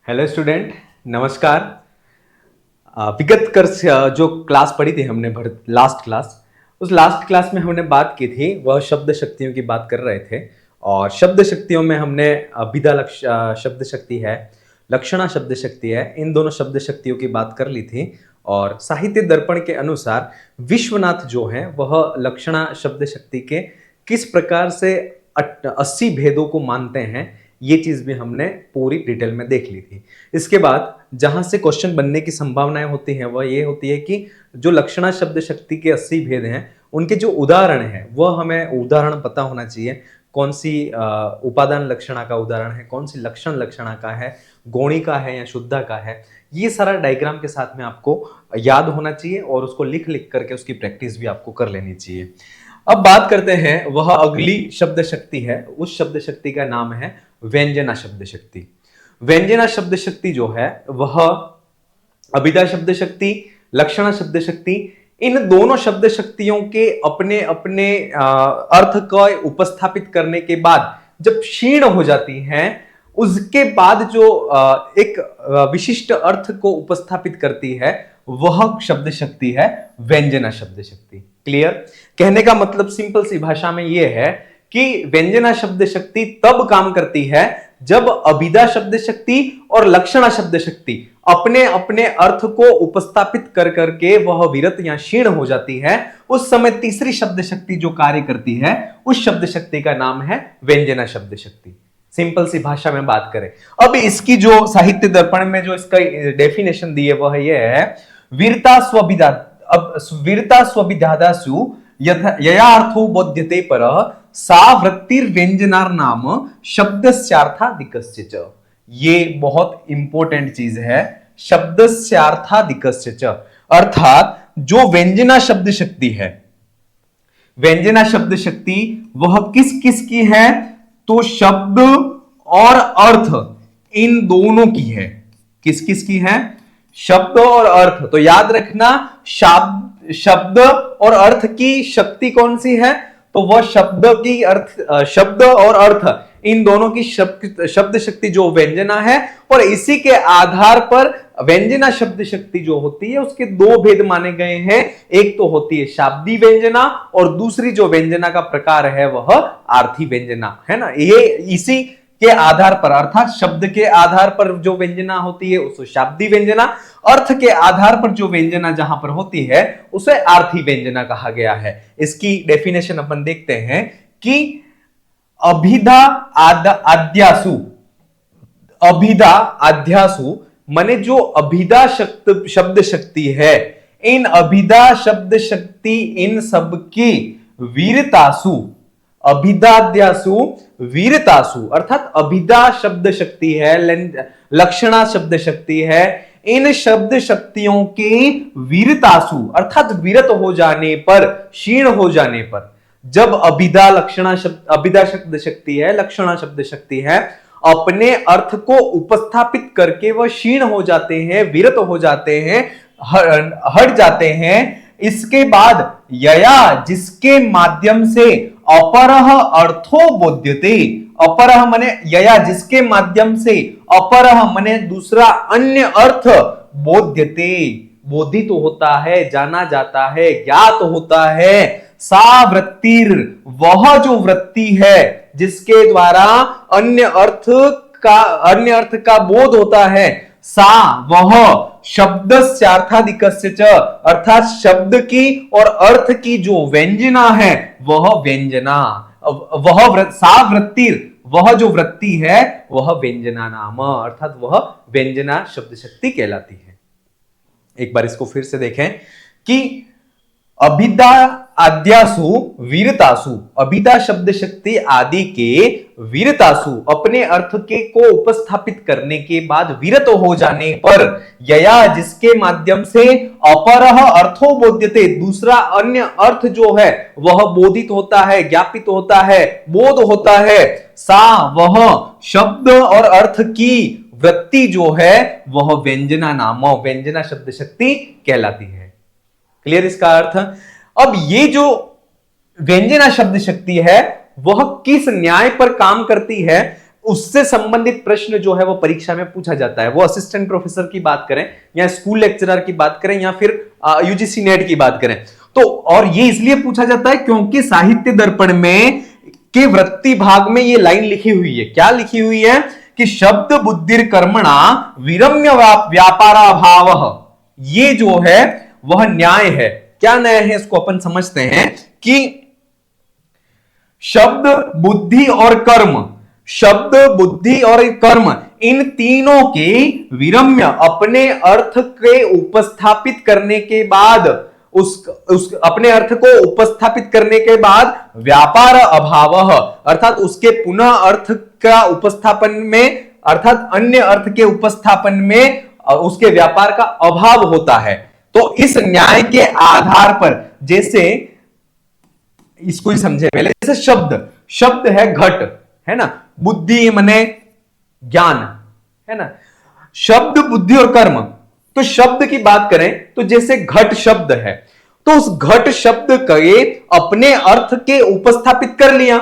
Hello student, नमस्कार। विगत कर जो क्लास पढ़ी थी हमने लास्ट क्लास, उस लास्ट क्लास में हमने बात की थी, वह शब्द शक्तियों की बात कर रहे थे। और शब्द शक्तियों में हमने अभिधा शब्द शक्ति है, लक्षणा शब्द शक्ति है, इन दोनों शब्द शक्तियों की बात कर ली थी। और साहित्य दर्पण के अनुसार विश्वनाथ जो है वह लक्षणा शब्द शक्ति के किस प्रकार से 80 भेदों को मानते हैं, ये चीज भी हमने पूरी डिटेल में देख ली थी। इसके बाद जहां से क्वेश्चन बनने की संभावनाएं होती हैं वह ये होती है कि जो लक्षणा शब्द शक्ति के 80 भेद हैं उनके जो उदाहरण है वह हमें उदाहरण पता होना चाहिए। कौन सी उपादान लक्षणा का उदाहरण है, कौन सी लक्षण लक्षणा का है, गौणी का है या शुद्धा का है, ये सारा डायग्राम के साथ में आपको याद होना चाहिए और उसको लिख लिख करके उसकी प्रैक्टिस भी आपको कर लेनी चाहिए। अब बात करते हैं, वह अगली शब्द शक्ति है, उस शब्द शक्ति का नाम है व्यंजना शब्द शक्ति। व्यंजना शब्द शक्ति जो है वह अभिधा शब्द शक्ति, लक्षणा शब्द शक्ति, इन दोनों शब्द शक्तियों के अपने अपने अर्थ को उपस्थापित करने के बाद जब क्षीण हो जाती हैं, उसके बाद जो एक विशिष्ट अर्थ को उपस्थापित करती है वह शब्द शक्ति है व्यंजना शब्द शक्ति। क्लियर? कहने का मतलब सिंपल सी भाषा में यह है कि व्यंजना शब्द शक्ति तब काम करती है जब अभिधा शब्द शक्ति और लक्षणा शब्द शक्ति अपने अपने अर्थ को उपस्थापित कर करके वह विरत या क्षीण हो जाती है। उस समय तीसरी शब्द शक्ति जो कार्य करती है उस शब्द शक्ति का नाम है व्यंजना शब्द शक्ति। सिंपल सी भाषा में बात करें, अब इसकी जो साहित्य दर्पण में जो इसका डेफिनेशन दी है वह यह है, वीरता स्वभिधा, अब वीरता स्वभिधादासु ययार्थो बोध्यते परः सा वृत्तिर्व्यंजनार नाम शब्दस्यार्थादिकस्य च। ये बहुत इंपॉर्टेंट चीज है, शब्दस्यार्थादिकस्य च, अर्थात जो व्यंजना शब्द शक्ति है, व्यंजना शब्द शक्ति वह किस किस की है? तो शब्द और अर्थ इन दोनों की है। किस किस की है? शब्द और अर्थ। तो याद रखना, शब्द और अर्थ की शक्ति कौन सी है? तो वह शब्द और अर्थ इन दोनों की शब्द शक्ति जो व्यंजना है। और इसी के आधार पर व्यंजना शब्द शक्ति जो होती है उसके दो भेद माने गए हैं। एक तो होती है शाब्दी व्यंजना और दूसरी जो व्यंजना का प्रकार है वह आर्थी व्यंजना है ना। ये इसी के आधार पर, अर्थात शब्द के आधार पर जो व्यंजना होती है उसे शाब्दी व्यंजना, अर्थ के आधार पर जो व्यंजना जहां पर होती है उसे आर्थी व्यंजना कहा गया है। इसकी डेफिनेशन अपन देखते हैं कि अभिधा आद्यासु, अभिधा आद्यासु माने जो अभिधा शब्द शक्ति है, इन अभिधा शब्द शक्ति इन सबकी वीरतासु, अभिधाद्यासु वीरतासु, अर्थात अभिधा शब्द शक्ति है, लक्षणा शब्द शक्ति है, इन शब्द शक्तियों के वीरतासु अर्थात विरत हो जाने पर, क्षीण हो जाने पर, जब अभिधा शब्द शक्ति है, लक्षणा शब्द शक्ति है, अपने अर्थ को उपस्थापित करके वह क्षीण हो जाते हैं, विरत हो जाते हैं, हट जाते हैं। इसके बाद यया जिसके माध्यम से अपरह अर्थो बोध्यते, अपरह माने यया जिसके माध्यम से, अपरह माने दूसरा अन्य अर्थ, बोध्यते बोधित होता है, जाना जाता है, ज्ञात होता है, सा वृत्तिर वह जो वृत्ति है जिसके द्वारा अन्य अर्थ का बोध होता है, सा वह शब्दस्यार्थादिकस्य च, अर्थात शब्द की और अर्थ की जो व्यंजना है वह व्यंजना, सा वृत्तिर वह जो वृत्ति है वह व्यंजना नाम, अर्थात वह व्यंजना शब्द शक्ति कहलाती है। एक बार इसको फिर से देखें कि अभिधा आद्यासु वीरतासु, अभिधा शब्द शक्ति आदि के वीरतासु अपने अर्थ के को उपस्थापित करने के बाद विरत हो जाने पर, यया जिसके माध्यम से, अपरह अर्थो बोध्यते दूसरा अन्य अर्थ जो है वह बोधित होता है, ज्ञापित होता है, बोध होता है, सा वह शब्द और अर्थ की वृत्ति जो है वह व्यंजना नाम, व्यंजना शब्द शक्ति कहलाती है। क्लियर इसका अर्थ? अब ये जो व्यंजना शब्द शक्ति है वह किस न्याय पर काम करती है उससे संबंधित प्रश्न जो है वो परीक्षा में पूछा जाता है। वो असिस्टेंट प्रोफेसर की बात करें या स्कूल लेक्चरर की बात करें या फिर यूजीसी नेट की बात करें तो, और ये इसलिए पूछा जाता है क्योंकि साहित्य दर्पण में के वृत्ति भाग में ये लाइन लिखी हुई है। क्या लिखी हुई है कि शब्द बुद्धिर कर्मणा विरम्य व्यापारा भाव, ये जो है वह न्याय है। क्या न्याय है इसको अपन समझते हैं कि शब्द बुद्धि और कर्म, शब्द बुद्धि और कर्म, इन तीनों के विरम्य अपने अर्थ के उपस्थापित करने के बाद उस अपने अर्थ को उपस्थापित करने के बाद व्यापार अभाव, अर्थात उसके पुनः अर्थ का उपस्थापन में, अर्थात अन्य अर्थ के उपस्थापन में उसके व्यापार का अभाव होता है। तो इस न्याय के आधार पर, जैसे इसको ही समझे पहले, जैसे शब्द, शब्द है घट, है ना, बुद्धि मने ज्ञान, है ना, शब्द बुद्धि और कर्म। तो शब्द की बात करें तो जैसे घट शब्द है, तो उस घट शब्द के अपने अर्थ के उपस्थापित कर लिया।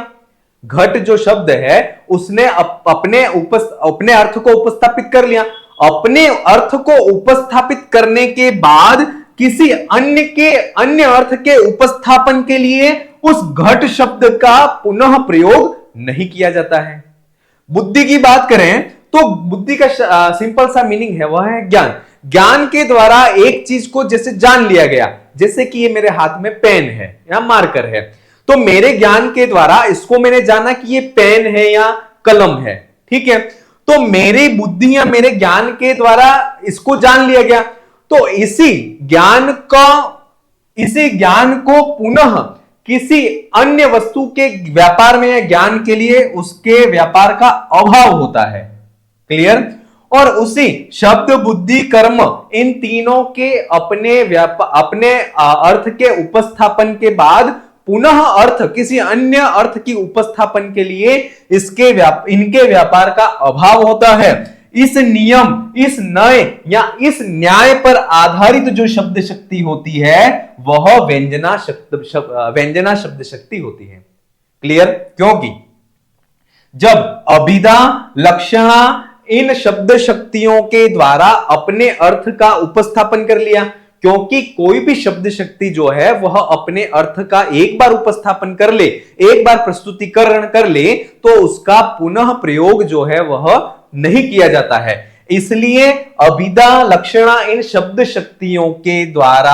घट जो शब्द है उसने अपने अर्थ को उपस्थापित कर लिया। अपने अर्थ को उपस्थापित करने के बाद किसी अन्य अर्थ के उपस्थापन के लिए उस घट शब्द का पुनः प्रयोग नहीं किया जाता है। बुद्धि की बात करें तो बुद्धि का सिंपल सा मीनिंग है, वह है ज्ञान। ज्ञान के द्वारा एक चीज को जैसे जान लिया गया, जैसे कि ये मेरे हाथ में पेन है या मार्कर है, तो मेरे ज्ञान के द्वारा इसको मैंने जाना कि ये पेन है या कलम है, ठीक है। तो मेरी बुद्धि या मेरे ज्ञान के द्वारा इसको जान लिया गया। तो इसी ज्ञान को पुनः किसी अन्य वस्तु के व्यापार में या ज्ञान के लिए उसके व्यापार का अभाव होता है। क्लियर। और उसी शब्द बुद्धि कर्म, इन तीनों के अपने अर्थ के उपस्थापन के बाद पुनः अर्थ किसी अन्य अर्थ की उपस्थापन के लिए इनके व्यापार का अभाव होता है। इस नियम, इस नय या इस न्याय पर आधारित जो शब्द शक्ति होती है वह व्यंजना शब्द शक्ति होती है। क्लियर। क्योंकि जब अभिधा लक्षणा इन शब्द शक्तियों के द्वारा अपने अर्थ का उपस्थापन कर लिया, क्योंकि कोई भी शब्द शक्ति जो है वह अपने अर्थ का एक बार उपस्थापन कर ले, एक बार प्रस्तुतिकरण कर ले, तो उसका पुनः प्रयोग जो है वह नहीं किया जाता है। इसलिए अभिधा लक्षणा इन शब्द शक्तियों के द्वारा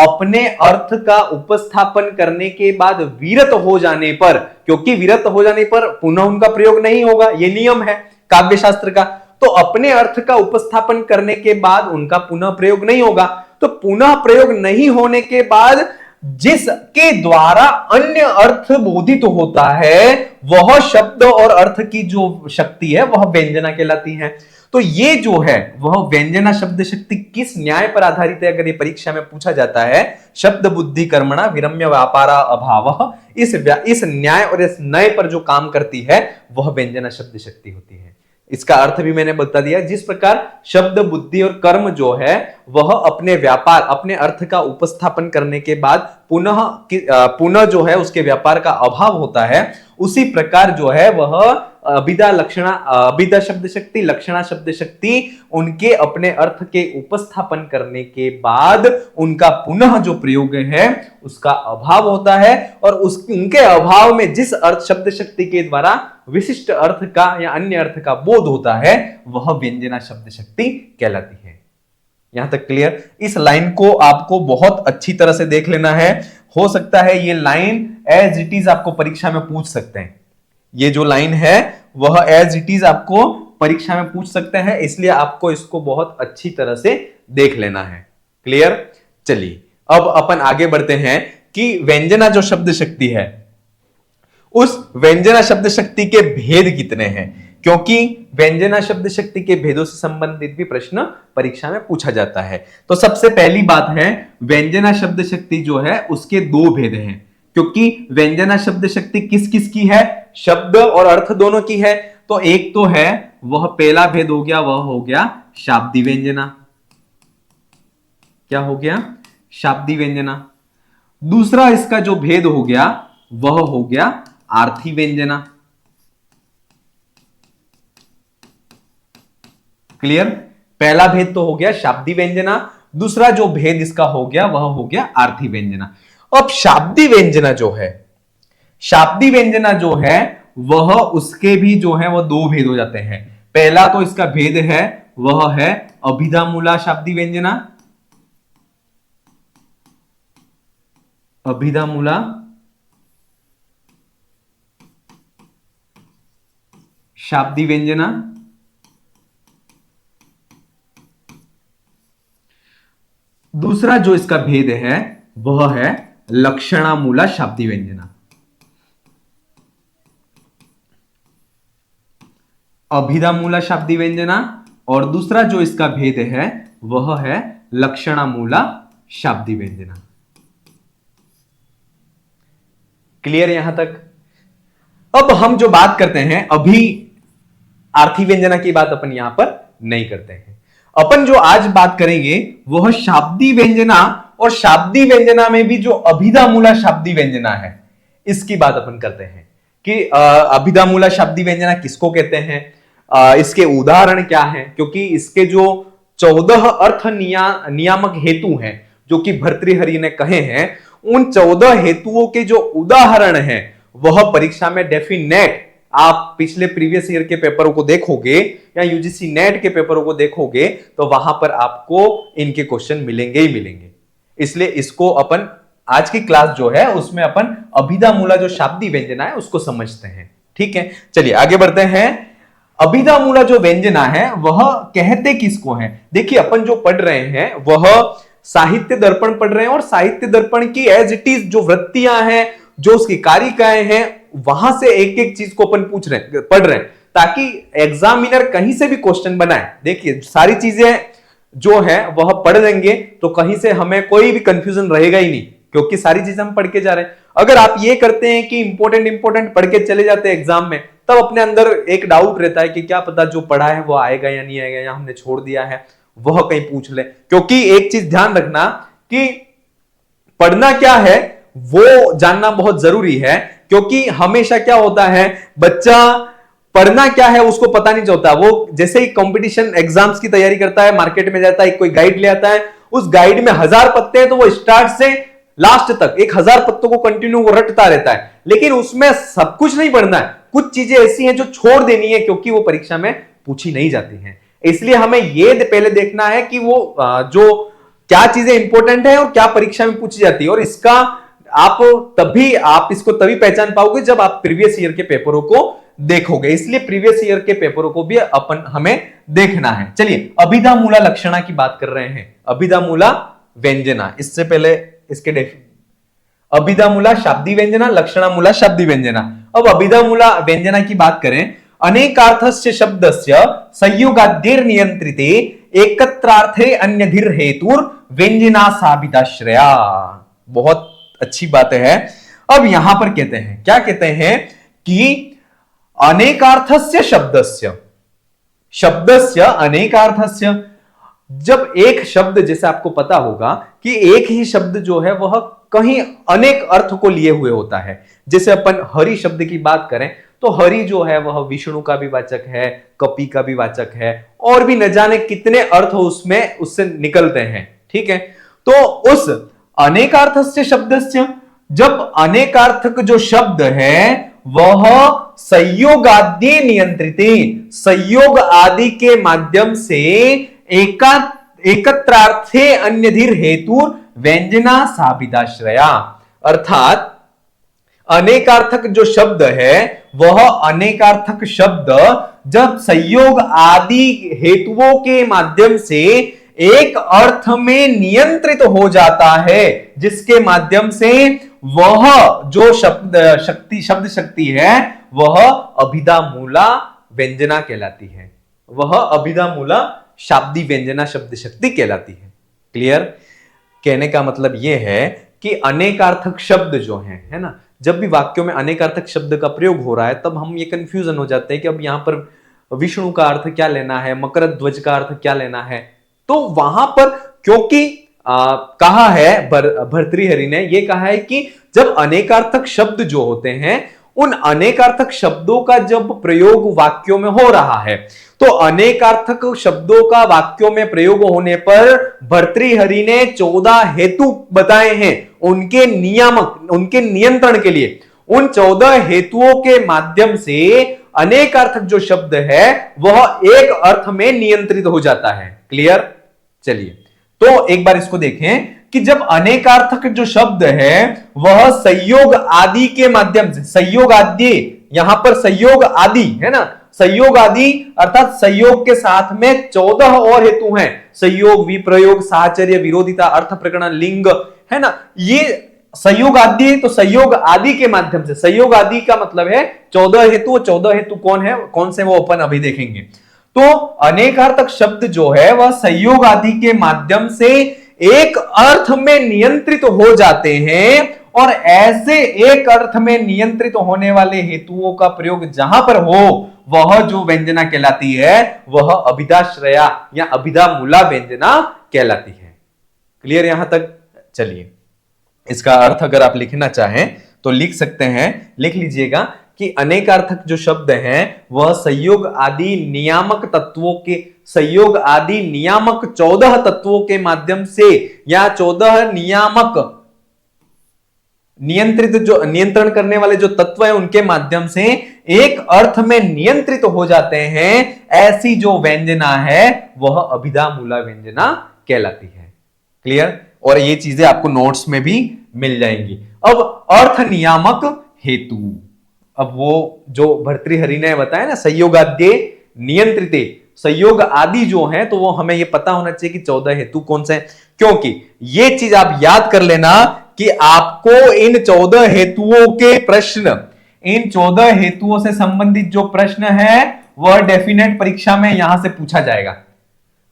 अपने अर्थ का उपस्थापन करने के बाद विरत हो जाने पर, क्योंकि विरत हो जाने पर पुनः उनका प्रयोग नहीं होगा, यह नियम है काव्य शास्त्र का, तो अपने अर्थ का उपस्थापन करने के बाद उनका पुनः प्रयोग नहीं होगा। तो पुनः प्रयोग नहीं होने के बाद जिसके द्वारा अन्य अर्थ बोधित होता है वह शब्द और अर्थ की जो शक्ति है वह व्यंजना कहलाती है। तो ये जो है वह व्यंजना शब्द शक्ति किस न्याय पर आधारित है, अगर ये परीक्षा में पूछा जाता है, शब्द बुद्धि कर्मणा विरम्य व्यापारा अभाव, इस न्याय और इस नय पर जो काम करती है वह व्यंजना शब्द शक्ति होती है। इसका अर्थ भी मैंने बता दिया। जिस प्रकार शब्द बुद्धि और कर्म जो है वह अपने व्यापार, अपने अर्थ का उपस्थापन करने के बाद पुनः जो है उसके व्यापार का अभाव होता है, उसी प्रकार जो है वह अभिधा शब्द शक्ति, लक्षणा शब्द शक्ति उनके अपने अर्थ के उपस्थापन करने के बाद उनका पुनः जो प्रयोग है उसका अभाव होता है, और उनके अभाव में जिस अर्थ शब्द शक्ति के द्वारा विशिष्ट अर्थ का या अन्य अर्थ का बोध होता है वह व्यंजना शब्द शक्ति कहलाती है। यहां तक क्लियर। इस लाइन को आपको बहुत अच्छी तरह से देख लेना है। हो सकता है ये लाइन एज इट इज आपको परीक्षा में पूछ सकते हैं। ये जो लाइन है वह एज इट इज आपको परीक्षा में पूछ सकते हैं, इसलिए आपको इसको बहुत अच्छी तरह से देख लेना है। क्लियर। चलिए अब अपन आगे बढ़ते हैं कि व्यंजना जो शब्द शक्ति है उस व्यंजना शब्द शक्ति के भेद कितने हैं, क्योंकि व्यंजना शब्द शक्ति के भेदों से संबंधित भी प्रश्न परीक्षा में पूछा जाता है। तो सबसे पहली बात है व्यंजना शब्द शक्ति जो है उसके दो भेद हैं, क्योंकि व्यंजना शब्द शक्ति किस किस की है, शब्द और अर्थ दोनों की है। तो एक तो है वह पहला भेद हो गया, वह हो गया शाब्दी व्यंजना। क्या हो गया? शाब्दी व्यंजना। दूसरा इसका जो भेद हो गया वह हो गया आर्थी व्यंजना। क्लियर? पहला भेद तो हो गया शाब्दी व्यंजना, दूसरा जो भेद इसका हो गया वह हो गया आर्थी व्यंजना। अब शाब्दी व्यंजना जो है, शाब्दी व्यंजना जो है वह उसके भी जो है वह दो भेद हो जाते हैं। पहला तो इसका भेद है वह है अभिधामूला शाब्दी व्यंजना, अभिधामूला शाब्दी व्यंजना, दूसरा जो इसका भेद है वह है लक्षणामूला शाब्दी व्यंजना। अभिधामूला शाब्दी व्यंजना और दूसरा जो इसका भेद है वह है लक्षणामूला शाब्दी व्यंजना। क्लियर यहां तक? अब हम जो बात करते हैं अभी आर्थी व्यंजना की बात अपन यहां पर नहीं करते हैं। अपन जो आज बात करेंगे वह शाब्दी व्यंजना, और शाब्दी व्यंजना में भी जो अभिधामूला शाब्दी व्यंजना है इसकी बात अपन करते हैं कि अभिधामूला शाब्दी व्यंजना किसको कहते हैं, इसके उदाहरण क्या हैं, क्योंकि इसके जो 14 अर्थ नियामक हेतु हैं जो कि भर्तृहरि ने कहे हैं, उन 14 हेतुओं के जो उदाहरण हैं वह परीक्षा में डेफिनेट, आप पिछले प्रीवियस ईयर के पेपरों को देखोगे या यूजीसी नेट के पेपरों को देखोगे तो वहां पर आपको इनके क्वेश्चन मिलेंगे ही मिलेंगे। इसलिए इसको अपन आज की क्लास जो है उसमें अपन अभिधामूला जो शाब्दी व्यंजना है उसको समझते हैं। ठीक है, चलिए आगे बढ़ते हैं। अभिधामूला जो व्यंजना है वह कहते किसको है? देखिए अपन जो पढ़ रहे हैं वह साहित्य दर्पण पढ़ रहे हैं, और साहित्य दर्पण की एज इट इज जो वृत्तियां हैं, जो उसकी कारिकाएं हैं, वहां से एक एक चीज को अपन पढ़ रहे हैं ताकि एग्जामिनर कहीं से भी क्वेश्चन बनाए। देखिए सारी चीजें जो है वह पढ़ लेंगे तो कहीं से हमें कोई भी कंफ्यूजन रहेगा ही नहीं, क्योंकि सारी चीजें हम पढ़ के जा रहे हैं। अगर आप ये करते हैं कि इंपॉर्टेंट पढ़ के चले जाते हैं एग्जाम में, तब अपने अंदर एक डाउट रहता है कि क्या पता जो पढ़ा है वो आएगा या नहीं आएगा, या हमने छोड़ दिया है वह कहीं पूछ ले। क्योंकि एक चीज ध्यान रखना कि पढ़ना क्या है वो जानना बहुत जरूरी है, क्योंकि हमेशा क्या होता है बच्चा पढ़ना क्या है उसको पता नहीं चलता। वो जैसे ही कंपटीशन एग्जाम्स की तैयारी करता है, मार्केट में जाता है, कोई गाइड ले आता है, उस गाइड में 1000 पत्ते हैं तो वो स्टार्ट से लास्ट तक 1000 पत्तों को कंटिन्यू वो रटता रहता है, लेकिन उसमें सब कुछ नहीं पढ़ना है। कुछ चीजें ऐसी हैं जो छोड़ देनी है क्योंकि वो परीक्षा में पूछी नहीं जाती हैं। इसलिए हमें ये पहले देखना है कि वो जो क्या चीजें इंपॉर्टेंट है और क्या परीक्षा में पूछी जाती है, और इसका आप इसको तभी पहचान पाओगे जब आप प्रीवियस ईयर के पेपरों को देखोगे। इसलिए प्रीवियस ईयर के पेपरों को भी अपन हमें देखना है। चलिए अभिधामूला लक्षणा की बात कर रहे हैं, अभिधामूला व्यंजना, इससे पहले इसके अभिधामूला शाब्दी व्यंजना, लक्षणामूला शाब्दी व्यंजना। अब अभिधामूला व्यंजना की बात करें, अनेकार्थस्य शब्दस्य संयुगाद्यैर् नियंत्रिते एकत्रार्थे अन्यधिर हेतुर व्यंजना साबिताश्रया। बहुत अच्छी बात है। अब यहां पर कहते हैं, क्या कहते हैं कि अनेकार्थस्य शब्दस्य अनेकार्थस्य, जब एक शब्द, जैसे आपको पता होगा कि एक ही शब्द जो है वह कहीं अनेक अर्थ को लिए हुए होता है। जैसे अपन हरि शब्द की बात करें तो हरि जो है वह विष्णु का भी वाचक है, कपि का भी वाचक है, और भी न जाने कितने अर्थ उसमें उससे निकलते हैं। ठीक है, तो उस अनेकार्थस्य शब्दस्य, जब अनेकार्थक जो शब्द है वह संयोग नियंत्रित, संयोग आदि के माध्यम से एकत्रार्थे अन्यधिर हेतु व्यंजना साबिताश्रया, अर्थात अनेकार्थक जो शब्द है वह अनेकार्थक शब्द जब संयोग आदि हेतुओं के माध्यम से एक अर्थ में नियंत्रित हो जाता है, जिसके माध्यम से वह जो शब्द शक्ति है वह अभिधामूला व्यंजना कहलाती है, वह अभिधामूला शाब्दी व्यंजना शब्द शक्ति कहलाती है। क्लियर? कहने का मतलब यह है कि अनेकार्थक शब्द जो है ना, जब भी वाक्यों में अनेकार्थक शब्द का प्रयोग हो रहा है तब हम ये कंफ्यूजन हो जाते हैं कि अब यहां पर विष्णु का अर्थ क्या लेना है, मकर ध्वज का अर्थ क्या लेना है। तो वहां पर क्योंकि कहा है भर्तृहरि ने, यह कहा है कि जब अनेकार्थक शब्द जो होते हैं उन अनेकार्थक शब्दों का जब प्रयोग वाक्यों में हो रहा है, तो अनेकार्थक शब्दों का वाक्यों में प्रयोग होने पर भर्तृहरि ने 14 हेतु बताए हैं उनके नियामक, उनके नियंत्रण के लिए। उन 14 हेतुओं के माध्यम से अनेकार्थक जो शब्द है वह एक अर्थ में नियंत्रित हो जाता है। क्लियर? चलिए तो एक बार इसको देखें कि जब अनेकार्थक जो शब्द है वह संयोग आदि के माध्यम से, संयोग आदि, यहां पर संयोग आदि है ना, संयोग आदि अर्थात संयोग के साथ में 14 और हेतु हैं, संयोग, विप्रयोग, साहचर्य, विरोधिता, अर्थ प्रकरण, लिंग, है ना, ये संयोग आदि। तो संयोग आदि के माध्यम से, संयोग आदि का मतलब है 14 हेतु। 14 हेतु कौन है, कौन से, वो अपन अभी देखेंगे। तो अनेकार्थक शब्द जो है वह संयोग आदि के माध्यम से एक अर्थ में नियंत्रित हो जाते हैं, और ऐसे एक अर्थ में नियंत्रित होने वाले हेतुओं का प्रयोग जहां पर हो वह जो व्यंजना कहलाती है वह अभिधाश्रया या अभिधामूला व्यंजना कहलाती है। क्लियर यहां तक? चलिए इसका अर्थ अगर आप लिखना चाहें तो लिख सकते हैं, लिख लीजिएगा कि अनेकार्थक जो शब्द हैं वह संयोग आदि नियामक तत्वों के, संयोग आदि नियामक 14 तत्वों के माध्यम से या 14 नियामक नियंत्रित, जो नियंत्रण करने वाले जो तत्व है उनके माध्यम से एक अर्थ में नियंत्रित हो जाते हैं। ऐसी जो व्यंजना है वह अभिधामूला व्यंजना कहलाती है। क्लियर? और ये चीजें आपको नोट्स में भी मिल जाएंगी। अब अर्थ नियामक हेतु, अब वो जो भर्तृहरि ने बताया ना संयोगाद्य नियंत्रित, संयोग आदि जो है तो वो हमें ये पता होना चाहिए कि 14 हेतु कौन से हैं, क्योंकि ये चीज आप याद कर लेना कि आपको इन 14 हेतुओं के प्रश्न, इन 14 हेतुओं से संबंधित जो प्रश्न है वह डेफिनेट परीक्षा में यहां से पूछा जाएगा।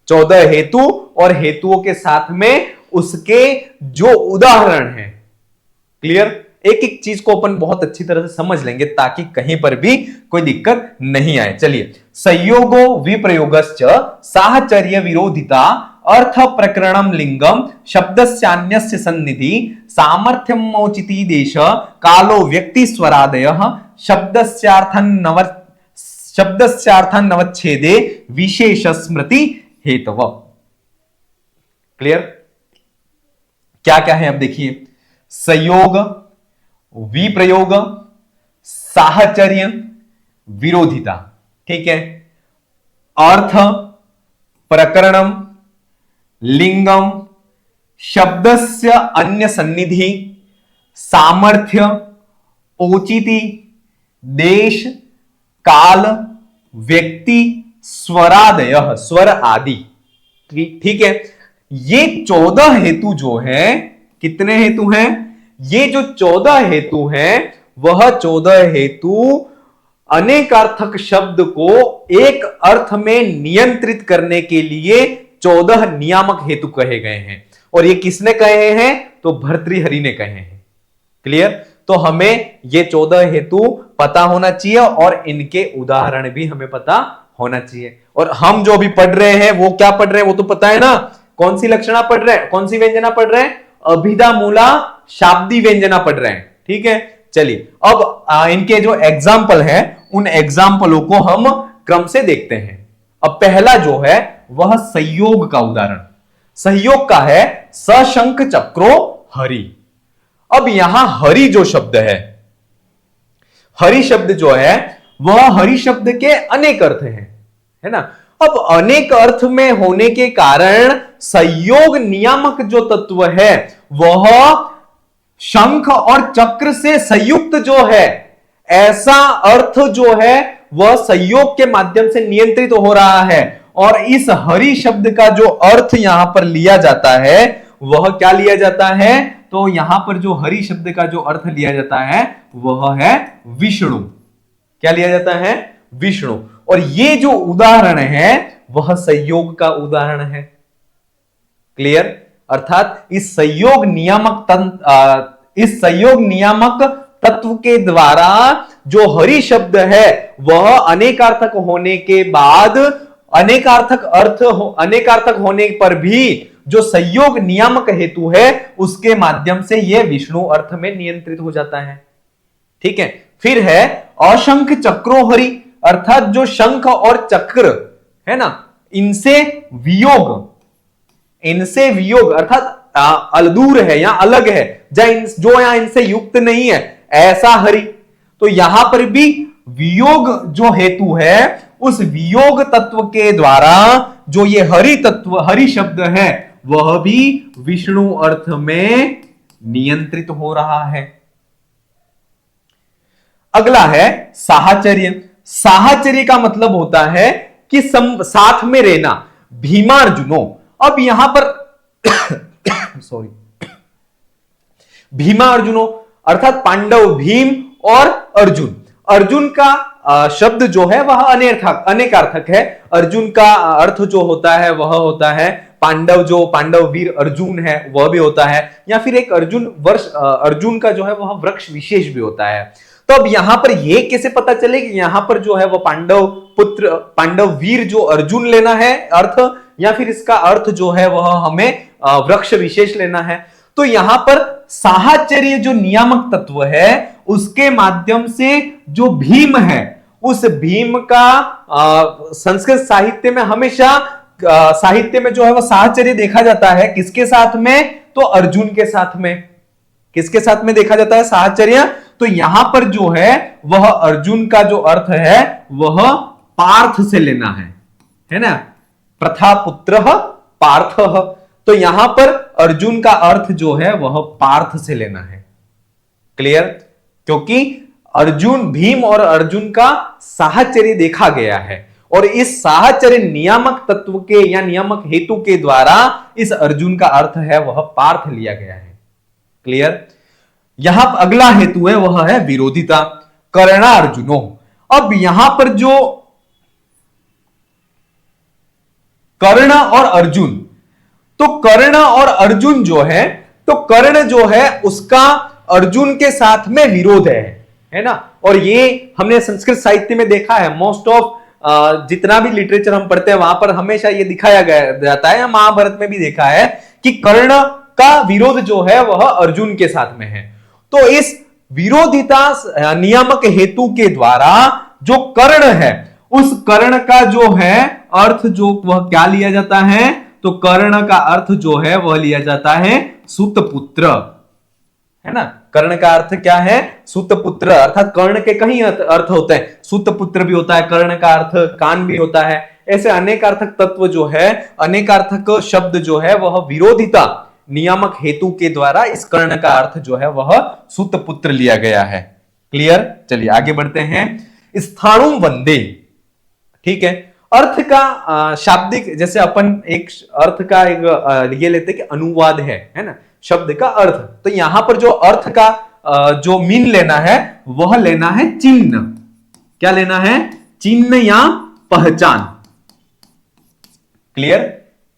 14 हेतु और हेतुओं के साथ में उसके जो उदाहरण हैं। क्लियर? एक एक चीज को अपन बहुत अच्छी तरह से समझ लेंगे ताकि कहीं पर भी कोई दिक्कत नहीं आए। चलिए, संयोगो विप्रयोगश्च साहचर्य विरोधिता अर्थ प्रकरणम लिंगम शब्दस्यान्यस्य सन्निधि सामर्थ्यमोचिति देश कालो व्यक्ति स्वरादयः शब्दस्यार्थन नवच्छेदे विशेष स्मृति हेतव। क्लियर? क्या क्या है अब देखिए, संयोग, विप्रयोग, साहचर्य, विरोधिता, ठीक है, अर्थ प्रकरणम, लिंगम, शब्दस्य अन्य सन्निधि, सामर्थ्य, औचिति, देश, काल, व्यक्ति, स्वरादय, स्वर आदि। ठीक है, ये 14 हेतु जो है, कितने हेतु हैं? ये जो 14 हेतु हैं वह 14 हेतु अनेकार्थक शब्द को एक अर्थ में नियंत्रित करने के लिए 14 नियामक हेतु कहे गए हैं। और ये किसने कहे हैं? तो भर्तृहरि ने कहे हैं। क्लियर? तो हमें ये 14 हेतु पता होना चाहिए और इनके उदाहरण भी हमें पता होना चाहिए। और हम जो भी पढ़ रहे हैं वो क्या पढ़ रहे हैं वो तो पता है ना, कौन सी लक्षणा पढ़ रहे हैं, कौन सी व्यंजना पढ़ रहे हैं? अभिधामूला शाब्दी व्यंजना पढ़ रहे हैं। ठीक है, चलिए अब इनके जो एग्जाम्पल हैं उन एग्जाम्पलों को हम क्रम से देखते हैं। अब पहला जो है वह संयोग का उदाहरण, संयोग का है सशंख चक्रो हरि। अब यहां हरि जो शब्द हरि शब्द जो है वह हरि शब्द के अनेक अर्थ हैं, है ना। अब अनेक अर्थ में होने के कारण संयोग नियामक जो तत्व है वह शंख और चक्र से संयुक्त जो है, ऐसा अर्थ जो है वह संयोग के माध्यम से नियंत्रित हो रहा है। और इस हरि शब्द का जो अर्थ यहां पर लिया जाता है वह क्या लिया जाता है? तो यहां पर जो हरि शब्द का जो अर्थ लिया जाता है वह है विष्णु। क्या लिया जाता है? विष्णु। और ये जो उदाहरण है वह संयोग का उदाहरण है। क्लियर? अर्थात इस संयोग नियामक तत्व के द्वारा जो हरि शब्द है वह अनेकार्थक होने के बाद अनेकार्थक होने पर भी जो संयोग नियामक हेतु है उसके माध्यम से यह विष्णु अर्थ में नियंत्रित हो जाता है। ठीक है, फिर है अशंख चक्रो हरि, अर्थात जो शंख और चक्र है ना, इनसे वियोग अर्थात दूर है या अलग है, जो यहां इनसे युक्त नहीं है, ऐसा हरि। तो यहां पर भी वियोग जो हेतु है, उस वियोग तत्व के द्वारा जो ये हरि तत्व, हरि शब्द है, वह भी विष्णु अर्थ में नियंत्रित हो रहा है। अगला है साहचर्य। साहचर्य का मतलब होता है कि साथ में रहना। भीमार्जुनो, अब यहां पर सॉरी, भीमार्जुनो अर्थात पांडव भीम और अर्जुन। अर्जुन का शब्द जो है वह अनेकार्थक है। अर्जुन का अर्थ जो होता है वह होता है पांडव, जो पांडव वीर अर्जुन है वह भी होता है, या फिर एक अर्जुन का जो है वह वृक्ष विशेष भी होता है। तो अब यहां पर यह कैसे पता चले कि यहां पर जो है वह पांडव पुत्र, पांडव वीर जो अर्जुन लेना है अर्थ, या फिर इसका अर्थ जो है वह हमें वृक्ष विशेष लेना है। तो यहां पर साहचर्य जो नियामक तत्व है, उसके माध्यम से जो भीम है, उस भीम का संस्कृत साहित्य में हमेशा साहित्य में जो है वह साहचर्य देखा जाता है किसके साथ में, तो अर्जुन के साथ में। किसके साथ में देखा जाता है साहचर्य, तो यहां पर जो है वह अर्जुन का जो अर्थ है वह पार्थ से लेना है ना, प्रथा पुत्र पार्थ। तो यहां पर अर्जुन का अर्थ जो है वह पार्थ से लेना है। क्लियर? क्योंकि अर्जुन, भीम और अर्जुन का साहचर्य देखा गया है, और इस साहचर्य नियामक तत्व के या नियामक हेतु के द्वारा इस अर्जुन का अर्थ है वह पार्थ लिया गया है। क्लियर? यहां अगला हेतु है वह है विरोधिता। कर्णार्जुनो, अब यहां पर जो कर्ण और अर्जुन, तो कर्ण और अर्जुन जो है, तो कर्ण जो है उसका अर्जुन के साथ में विरोध है ना। और ये हमने संस्कृत साहित्य में देखा है, मोस्ट ऑफ जितना भी लिटरेचर हम पढ़ते हैं वहां पर हमेशा ये दिखाया जाता है, महाभारत में भी देखा है कि कर्ण का विरोध जो है वह अर्जुन के साथ में है। तो इस विरोधिता नियामक हेतु के द्वारा जो कर्ण है, उस कर्ण का जो है अर्थ जो वह क्या लिया जाता है, तो कर्ण का अर्थ जो है वह लिया जाता है सुतपुत्र, है ना। कर्ण का अर्थ क्या है, सुतपुत्र, अर्थात कर्ण के कई अर्थ होते हैं, सुतपुत्र भी होता है, कर्ण का अर्थ कान भी होता है। ऐसे अनेकार्थक तत्व जो है, अनेकार्थक शब्द जो है वह विरोधिता नियामक हेतु के द्वारा इस कर्ण का अर्थ जो है वह सुतपुत्र लिया गया है। क्लियर? चलिए आगे बढ़ते हैं। स्थाणु वंदे, ठीक है। अर्थ का शाब्दिक, जैसे अपन एक अर्थ का एक ये लेते कि अनुवाद है ना, शब्द का अर्थ। तो यहां पर जो अर्थ का जो मीन लेना है वह लेना है चिन्ह। क्या लेना है? चिन्ह या पहचान। क्लियर?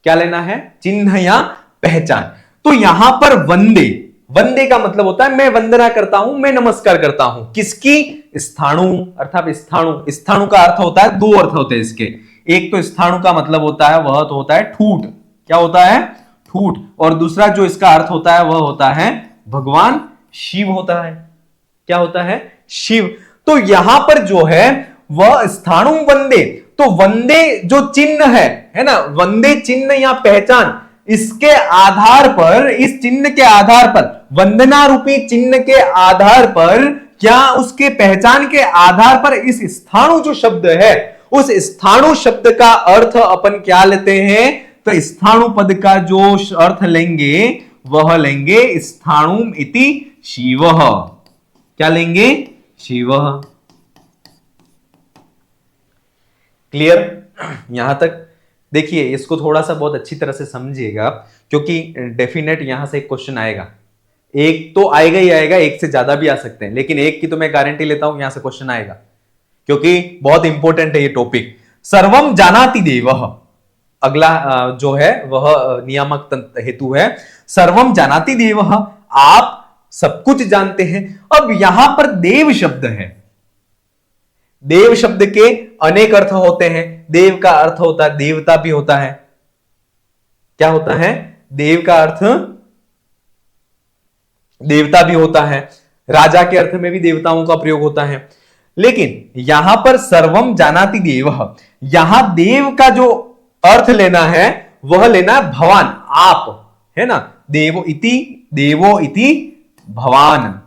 क्या लेना है? चिन्ह या पहचान। तो यहां पर वंदे, वंदे का मतलब होता है मैं वंदना करता हूं, मैं नमस्कार करता हूं। किसकी? स्थाणु, अर्थात स्थाणु। स्थाणु का अर्थ होता है, दो अर्थ होते हैं इसके। एक तो स्थाणु का मतलब होता है वह तो होता है ठूठ। क्या होता है? ठूठ। और दूसरा जो इसका अर्थ होता है वह होता है भगवान शिव होता है। क्या होता है? शिव। तो यहां पर जो है वह स्थाणु वंदे, तो वंदे जो चिन्ह है ना, वंदे चिन्ह या पहचान, इसके आधार पर, इस चिन्ह के आधार पर, वंदना रूपी चिन्ह के आधार पर, क्या उसके पहचान के आधार पर इस स्थाणु जो शब्द है, उस स्थाणु शब्द का अर्थ अपन क्या लेते हैं, तो स्थाणु पद का जो अर्थ लेंगे वह लेंगे स्थाणु इति शिवः। क्या लेंगे? शिवः। क्लियर? यहां तक देखिए, इसको थोड़ा सा बहुत अच्छी तरह से समझिएगा, क्योंकि डेफिनेट यहां से एक क्वेश्चन आएगा। एक तो आएगा ही आएगा, एक से ज्यादा भी आ सकते हैं, लेकिन एक की तो मैं गारंटी लेता हूं यहां से क्वेश्चन आएगा, क्योंकि बहुत इंपॉर्टेंट है ये टॉपिक। सर्वम जानाति देवः, अगला जो है वह नियामक हेतु है। सर्वम जानाति देवः, आप सब कुछ जानते हैं। अब यहां पर देव शब्द है। देव शब्द के अनेक अर्थ होते हैं। देव का अर्थ होता है देवता भी होता है। क्या होता है? देव का अर्थ देवता भी होता है। राजा के अर्थ में भी देवताओं का प्रयोग होता है। लेकिन यहां पर सर्वम जानाति देवः, यहां देव का जो अर्थ लेना है वह लेना है भवान, आप, है ना। देवो इति भवान,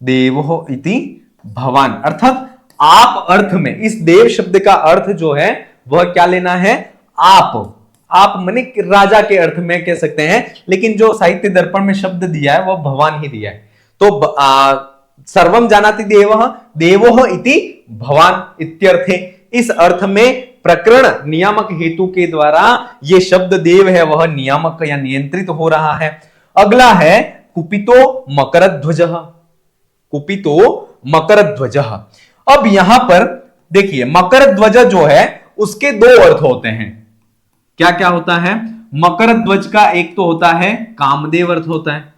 देवो इति भवान, अर्थात आप अर्थ में इस देव शब्द का अर्थ जो है वह क्या लेना है, आप माने राजा के अर्थ में कह सकते हैं, लेकिन जो साहित्य दर्पण में शब्द दिया है वह भगवान ही दिया है। तो सर्वम जानाति देवः देवो इति भवान इत्यर्थे, इस अर्थ में प्रकरण नियामक हेतु के द्वारा ये शब्द देव है वह नियामक या नियंत्रित हो रहा है। अगला है कुपितो मकरध्वजः, कुपितो मकरध्वजः। अब यहां पर देखिए मकरध्वज जो है उसके दो अर्थ होते हैं। क्या क्या होता है, मकरध्वज का एक तो होता है कामदेव अर्थ होता है,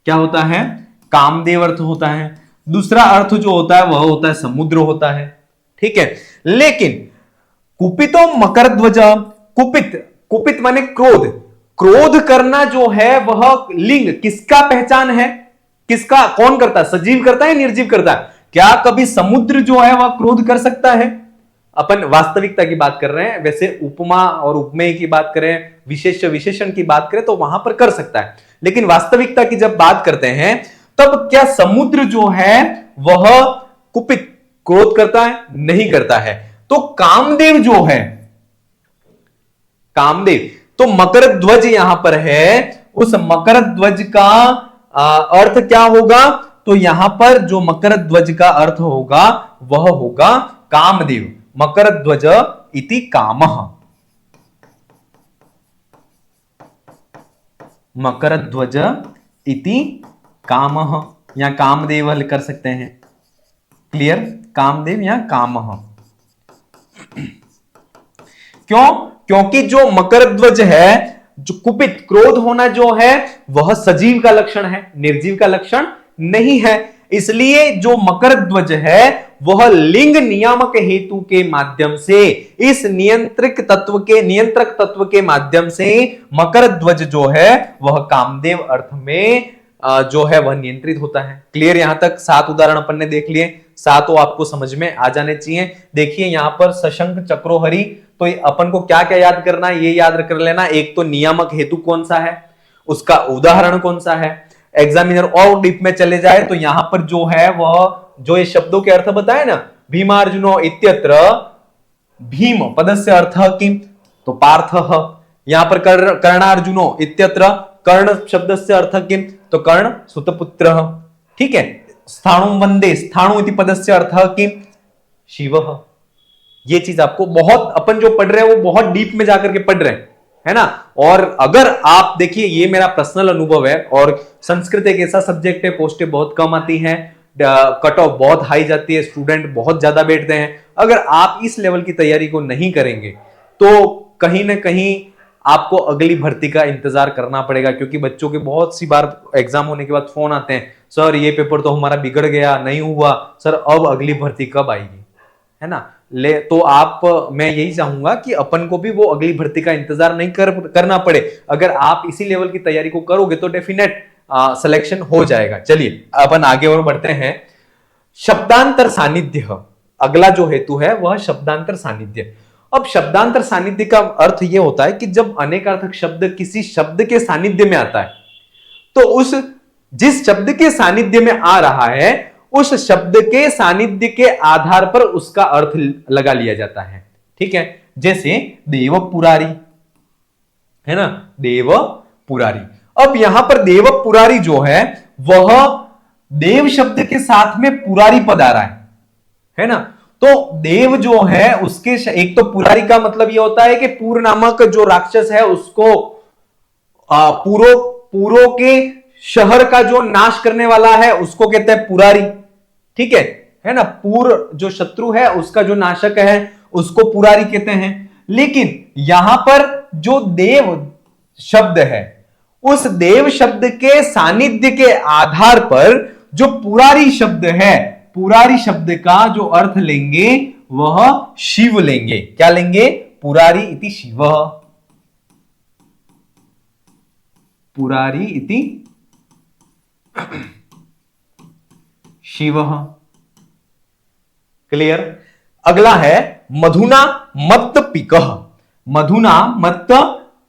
क्या होता है, कामदेव अर्थ होता है। दूसरा अर्थ जो होता है वह होता है समुद्र होता है, ठीक है। लेकिन कुपितो मकरध्वज, कुपित माने क्रोध, क्रोध करना जो है वह लिंग किसका पहचान है, किसका, कौन करता है, सजीव करता है निर्जीव करता है। क्या कभी समुद्र जो है वह क्रोध कर सकता है, अपन वास्तविकता की बात कर रहे हैं, वैसे उपमा और उपमेय की बात करें, विशेष विशेषण की बात करें तो वहां पर कर सकता है, लेकिन वास्तविकता की जब बात करते हैं तब क्या समुद्र जो है वह कुपित क्रोध करता है, नहीं करता है। तो कामदेव जो है, कामदेव, तो मकरध्वज यहां पर है, उस मकरध्वज का अर्थ क्या होगा, तो यहां पर जो मकरध्वज का अर्थ होगा वह होगा कामदेव, मकरध्वज इति कामः, मकरध्वज इति कामः, या कामदेव कर सकते हैं, क्लियर, कामदेव या कामः। क्यों, क्योंकि जो मकरध्वज है, जो कुपित क्रोध होना जो है वह सजीव का लक्षण है, निर्जीव का लक्षण नहीं है। इसलिए जो मकरध्वज है वह लिंग नियामक हेतु के माध्यम से, इस नियंत्रक तत्व के माध्यम से मकरध्वज जो है वह कामदेव अर्थ में जो है वह नियंत्रित होता है। क्लियर, यहां तक 7 उदाहरण अपन ने देख लिए, 7 आपको समझ में आ जाने चाहिए। देखिए यहां पर सशंक चक्रोहरि, तो अपन को क्या क्या याद करना है, ये याद कर लेना। एक तो नियामक हेतु कौन सा है, उसका उदाहरण कौन सा है। एग्जामिनर और डीप में चले जाए तो यहां पर जो है वह जो ये शब्दों के अर्थ बताए ना, भीमार्जुनो इत्यत्र, भीम पदस्य अर्थ किम, तो पार्थः। यहां पर कर्णार्जुनो इत्यत्र, कर्ण शब्दस्य अर्थ किम, तो कर्ण सुतपुत्रः, ठीक है। स्थाणु वंदे, स्थाणु इति पदस्य अर्थ किम, शिवः। ये चीज आपको बहुत, अपन जो पढ़ रहे हैं वो बहुत डीप में जाकर के पढ़ रहे हैं, है ना। और अगर आप देखिए, ये मेरा पर्सनल अनुभव है, और संस्कृत एक ऐसा सब्जेक्ट है, पोस्टें बहुत कम आती हैं, कट ऑफ बहुत हाई जाती है, स्टूडेंट बहुत ज्यादा बैठते हैं। अगर आप इस लेवल की तैयारी को नहीं करेंगे तो कहीं ना कहीं आपको अगली भर्ती का इंतजार करना पड़ेगा, क्योंकि बच्चों के बहुत सी बार एग्जाम होने के बाद फोन आते हैं, सर ये पेपर तो हमारा बिगड़ गया, नहीं हुआ सर, अब अगली भर्ती कब आएगी, है ना। तो आप, मैं यही चाहूंगा कि अपन को भी वो अगली भर्ती का इंतजार नहीं करना पड़े। अगर आप इसी लेवल की तैयारी को करोगे तो डेफिनेट सिलेक्शन हो जाएगा। चलिए अपन आगे और बढ़ते हैं। शब्दांतर सानिध्य, अगला जो हेतु है वह शब्दांतर सानिध्य। अब शब्दांतर सानिध्य का अर्थ यह होता है कि जब अनेकार्थक शब्द किसी शब्द के सानिध्य में आता है, तो उस जिस शब्द के सानिध्य में आ रहा है उस शब्द के सानिध्य के आधार पर उसका अर्थ लगा लिया जाता है, ठीक है। जैसे देव पुरारी, है ना, देव पुरारी। अब यहां पर देव पुरारी जो है वह देव शब्द के साथ में पुरारी पद आ रहा है ना। तो देव जो है उसके एक तो पुरारी का मतलब यह होता है कि पूर नामक जो राक्षस है उसको पूरों के शहर का जो नाश करने वाला है उसको कहते हैं पुरारी, ठीक है ना। पूर जो शत्रु है उसका जो नाशक है उसको पुरारी कहते हैं। लेकिन यहां पर जो देव शब्द है उस देव शब्द के सानिध्य के आधार पर जो पुरारी शब्द है, पुरारी शब्द का जो अर्थ लेंगे वह शिव लेंगे। क्या लेंगे, पुरारी इति शिव। पुरारी इति शिवः। क्लियर। अगला है मधुना मत्त पिकः। मधुना मत्त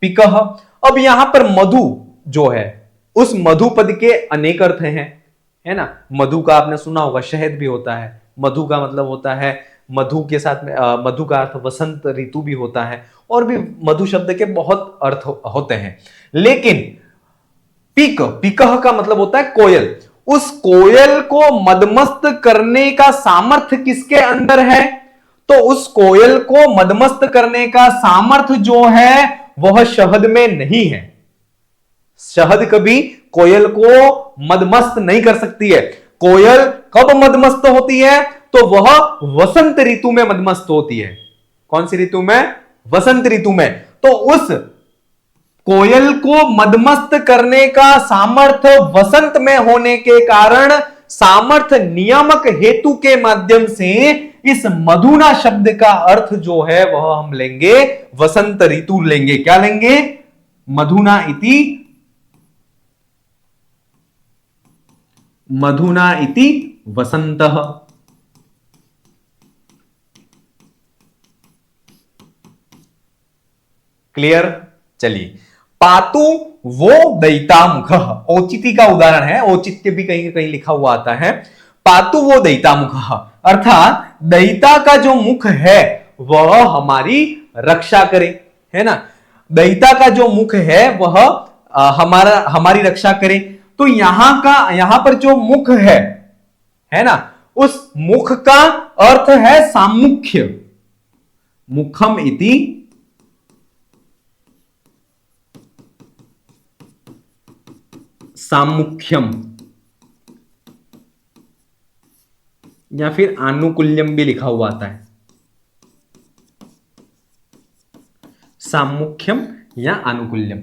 पिकः। अब यहां पर मधु जो है, उस मधु पद के अनेक अर्थ हैं, है ना। मधु का आपने सुना होगा शहद भी होता है, मधु का मतलब होता है मधु के साथ में मधु का अर्थ वसंत ऋतु भी होता है, और भी मधु शब्द के बहुत अर्थ होते हैं। लेकिन पिक, पिकह का मतलब होता है कोयल। उस कोयल को मदमस्त करने का सामर्थ्य किसके अंदर है? तो उस कोयल को मदमस्त करने का सामर्थ्य जो है वह शहद में नहीं है। शहद कभी कोयल को मदमस्त नहीं कर सकती है। कोयल कब मदमस्त होती है? तो वह वसंत ऋतु में मदमस्त होती है। कौन सी ऋतु में? वसंत ऋतु में। तो उस कोयल को मदमस्त करने का सामर्थ्य वसंत में होने के कारण सामर्थ्य नियामक हेतु के माध्यम से इस मधुना शब्द का अर्थ जो है वह हम लेंगे वसंत ऋतु लेंगे। क्या लेंगे? मधुना इति, मधुना इति वसंतः। क्लियर। चलिए, पातु वो दैतामुख, औचित्य का उदाहरण है। औचित्य भी कहीं कहीं लिखा हुआ आता है। पातु वो दैतामुख, अर्थात दैता का जो मुख है वह हमारी रक्षा करे, है ना। दैता का जो मुख है वह हमारी रक्षा करे। तो यहां पर जो मुख है ना, उस मुख का अर्थ है सामुख्य। मुखम इति सामुख्यम, या फिर आनुकूल्यम भी लिखा हुआ आता है। सामुख्यम या आनुकूल्यम,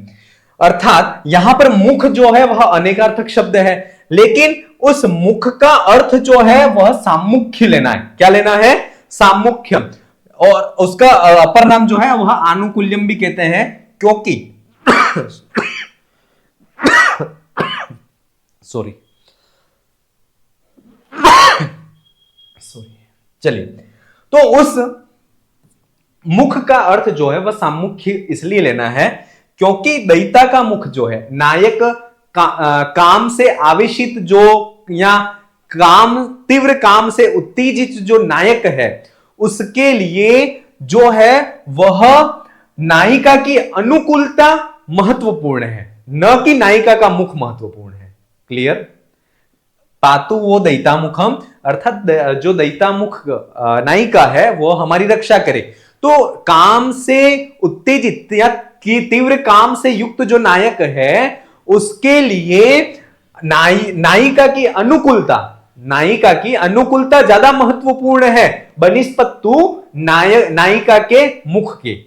अर्थात यहां पर मुख जो है वह अनेकार्थक शब्द है, लेकिन उस मुख का अर्थ जो है वह सामुख्य लेना है। क्या लेना है? सामुख्यम। और उसका अपर नाम जो है वह आनुकूल्यम भी कहते हैं, क्योंकि सॉरी चलिए, तो उस मुख का अर्थ जो है वह सामुख्य इसलिए लेना है क्योंकि दैता का मुख जो है नायक काम से आवेशित जो, या तीव्र काम से उत्तेजित जो नायक है उसके लिए जो है वह नायिका की अनुकूलता महत्वपूर्ण है, न कि नायिका का मुख महत्वपूर्ण है। क्लियर। पातु वो दैतामुखम, अर्थात जो दैतामुख नायिका है वो हमारी रक्षा करे। तो काम से उत्तेजित या तीव्र काम से युक्त जो नायक है उसके लिए नायिका की अनुकूलता ज्यादा महत्वपूर्ण है बनिस्पतु नायिका के मुख के।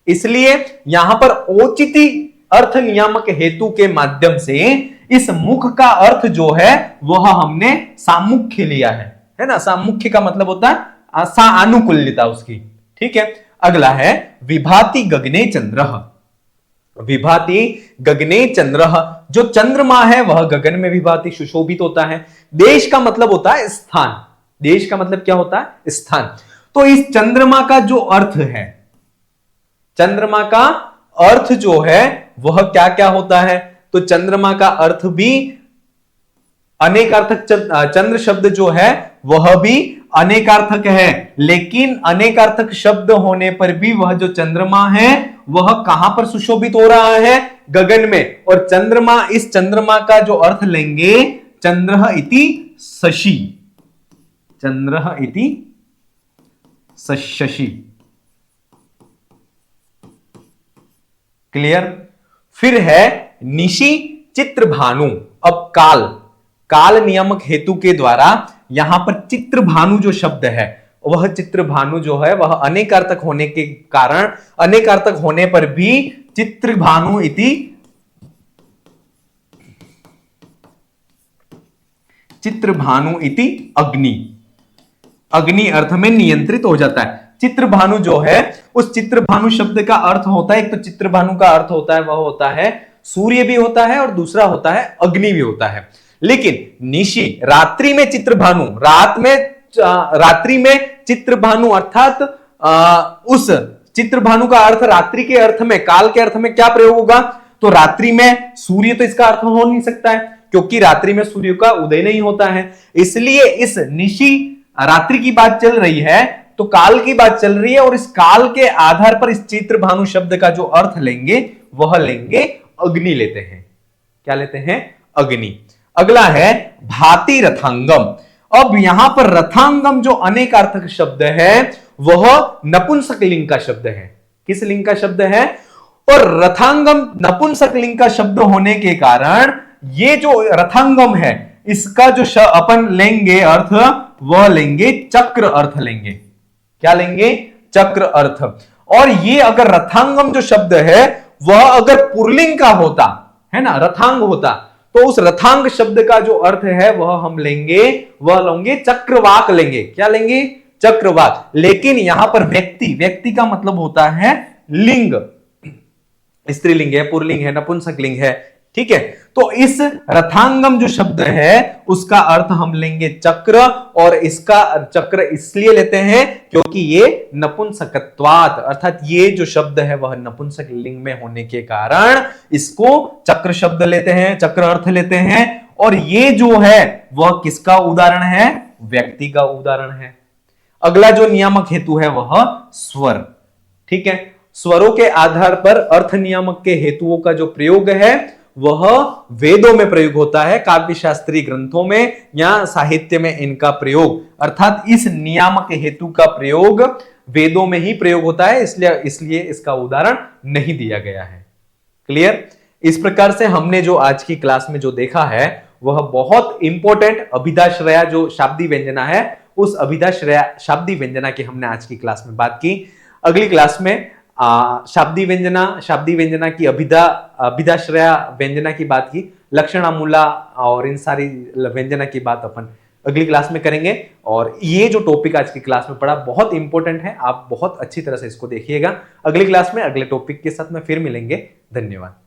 इसलिए यहां पर औचित्य अर्थ नियामक हेतु के माध्यम से इस मुख का अर्थ जो है वह हमने सामुख्य लिया है ना। सामुख्य का मतलब होता है आनुकूल्यता उसकी। ठीक है। अगला है विभाति गगने चंद्रः। विभाति गगने चंद्रः, जो चंद्रमा है वह गगन में विभाति सुशोभित होता है। देश का मतलब होता है स्थान। देश का मतलब क्या होता है? स्थान। तो इस चंद्रमा का जो अर्थ है, चंद्रमा का अर्थ जो है वह क्या क्या होता है? तो चंद्रमा का अर्थ भी अनेकार्थक, चंद्र शब्द जो है वह भी अनेकार्थक है, लेकिन अनेकार्थक शब्द होने पर भी वह जो चंद्रमा है वह कहां पर सुशोभित हो रहा है? गगन में। और चंद्रमा, इस चंद्रमा का जो अर्थ लेंगे चंद्रः इति शशि, चंद्रः इति शशि। क्लियर। फिर है निशि चित्रभानु। अब काल नियामक हेतु के द्वारा यहां पर चित्रभानु जो शब्द है वह चित्रभानु जो है वह अनेकार्थक होने के कारण, अनेकार्थक होने पर भी चित्रभानु इति अग्नि अर्थ में नियंत्रित हो जाता है। चित्रभानु जो है, उस चित्रभानु शब्द का अर्थ होता है, एक तो चित्रभानु का अर्थ होता है वह होता है सूर्य भी होता है और दूसरा होता है अग्नि भी होता है। लेकिन निशी, रात्रि में चित्रभानु, रात्रि में चित्रभानु अर्थात उस चित्रभानु का अर्थ रात्रि के अर्थ में, काल के अर्थ में क्या प्रयोग होगा? तो रात्रि में सूर्य, तो इसका अर्थ हो नहीं सकता है क्योंकि रात्रि में सूर्य का उदय नहीं होता है। इसलिए इस निशी, रात्रि की बात चल रही है तो काल की बात चल रही है, और इस काल के आधार पर इस चित्रभानु शब्द का जो अर्थ लेंगे वह लेंगे अग्नि लेते हैं। क्या लेते हैं? अग्नि। अगला है भाति रथांगम। अब यहां पर रथांगम जो अनेकार्थक शब्द है वह नपुंसक लिंग का शब्द है। किस लिंग का शब्द है? और रथांगम नपुंसक लिंग का शब्द होने के कारण ये जो रथांगम है इसका जो अपन लेंगे अर्थ, वह लेंगे चक्र अर्थ लेंगे। क्या लेंगे? चक्र अर्थ। और ये अगर रथांगम जो शब्द है वह अगर पुल्लिंग का होता है ना, रथांग होता, तो उस रथांग शब्द का जो अर्थ है वह हम लेंगे, वह लेंगे चक्रवाक लेंगे। क्या लेंगे? चक्रवाक। लेकिन यहां पर व्यक्ति का मतलब होता है लिंग, स्त्रीलिंग है, पुल्लिंग है, नपुंसक लिंग है, ठीक है। तो इस रथांगम जो शब्द है उसका अर्थ हम लेंगे चक्र, और इसका चक्र इसलिए लेते हैं क्योंकि ये नपुंसकत्वात्, अर्थात ये जो शब्द है वह नपुंसक लिंग में होने के कारण इसको चक्र शब्द लेते हैं, चक्र अर्थ लेते हैं। और ये जो है वह किसका उदाहरण है? व्यक्ति का उदाहरण है। अगला जो नियामक हेतु है वह स्वर, ठीक है। स्वरों के आधार पर अर्थ नियामक के हेतुओं का जो प्रयोग है वह वेदों में प्रयोग होता है, काव्य शास्त्रीय ग्रंथों में या साहित्य में इनका प्रयोग, अर्थात इस नियामक हेतु का प्रयोग वेदों में ही प्रयोग होता है, इसलिए इसका उदाहरण नहीं दिया गया है। क्लियर? इस प्रकार से हमने जो आज की क्लास में जो देखा है वह बहुत इंपॉर्टेंट अभिधाश्रया जो शाब्दी व्यंजना है, उस अभिधाश्रया शाब्दी व्यंजना की हमने आज की क्लास में बात की। अगली क्लास में शाब्दी व्यंजना की अभिधाश्रया व्यंजना की बात की, लक्षणामूला और इन सारी व्यंजना की बात अपन अगली क्लास में करेंगे। और ये जो टॉपिक आज की क्लास में पढ़ा बहुत इंपॉर्टेंट है, आप बहुत अच्छी तरह से इसको देखिएगा। अगली क्लास में अगले टॉपिक के साथ में फिर मिलेंगे। धन्यवाद।